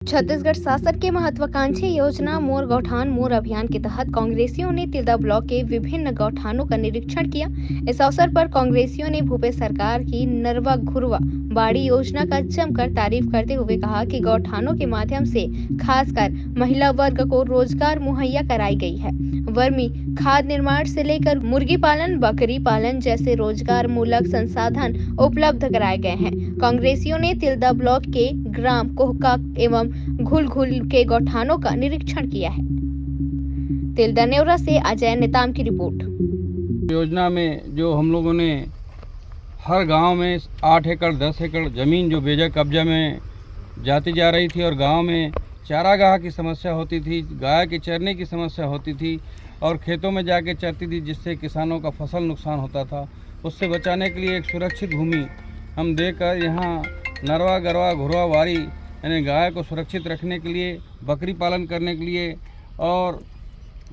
छत्तीसगढ़ शासन के महत्वाकांक्षी योजना मोर गौठान मोर अभियान के तहत कांग्रेसियों ने तिल्दा ब्लॉक के विभिन्न गौठानों का निरीक्षण किया। इस अवसर पर कांग्रेसियों ने भूपेश सरकार की नरवा घुरवा बाड़ी योजना का जमकर तारीफ करते हुए कहा कि गौठानों के माध्यम से खासकर महिला वर्ग को रोजगार मुहैया कराई गई है। वर्मी खाद निर्माण से लेकर मुर्गी पालन बकरी पालन जैसे रोजगार मूलक संसाधन उपलब्ध कराए गए हैं। कांग्रेसियों ने तिल्दा ब्लॉक के ग्राम कोहका एवं घुल के गौठानों का निरीक्षण किया है। तिल्दा नेवरा से अजय नेताम की रिपोर्ट। योजना में जो हम लोगों ने हर गांव में 8 एकड़ 10 एकड़ ज़मीन जो बेजा कब्जा में जाती जा रही थी और गांव में चारागाह की समस्या होती थी, गाय के चरने की समस्या होती थी और खेतों में जाके चरती थी, जिससे किसानों का फसल नुकसान होता था। उससे बचाने के लिए एक सुरक्षित भूमि हम देकर यहाँ नरवा गरवा घुरवा वारी यानी गाय को सुरक्षित रखने के लिए, बकरी पालन करने के लिए और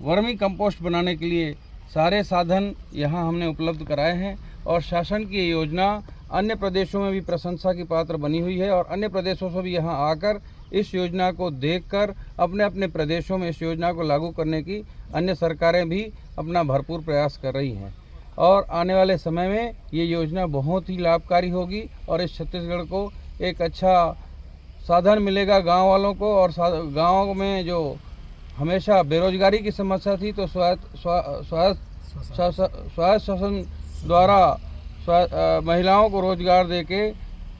वर्मी कंपोस्ट बनाने के लिए सारे साधन यहाँ हमने उपलब्ध कराए हैं। और शासन की ये योजना अन्य प्रदेशों में भी प्रशंसा की पात्र बनी हुई है और अन्य प्रदेशों से भी यहाँ आकर इस योजना को देखकर अपने अपने प्रदेशों में इस योजना को लागू करने की अन्य सरकारें भी अपना भरपूर प्रयास कर रही हैं। और आने वाले समय में ये योजना बहुत ही लाभकारी होगी और इस छत्तीसगढ़ को एक अच्छा साधन मिलेगा गांव वालों को। और गांव में जो हमेशा बेरोजगारी की समस्या थी, तो स्वायत्त शासन द्वारा महिलाओं को रोजगार देके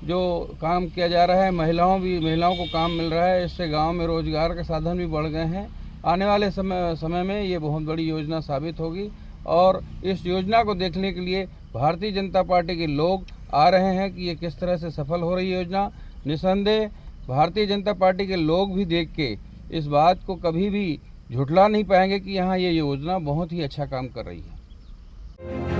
जो काम किया जा रहा है, महिलाओं को काम मिल रहा है। इससे गांव में रोजगार के साधन भी बढ़ गए हैं। आने वाले समय में ये बहुत बड़ी योजना साबित होगी और इस योजना को देखने के लिए भारतीय जनता पार्टी के लोग आ रहे हैं कि ये किस तरह से सफल हो रही योजना। निसंदेह भारतीय जनता पार्टी के लोग भी देख के इस बात को कभी भी झुठला नहीं पाएंगे कि यहाँ ये योजना बहुत ही अच्छा काम कर रही है।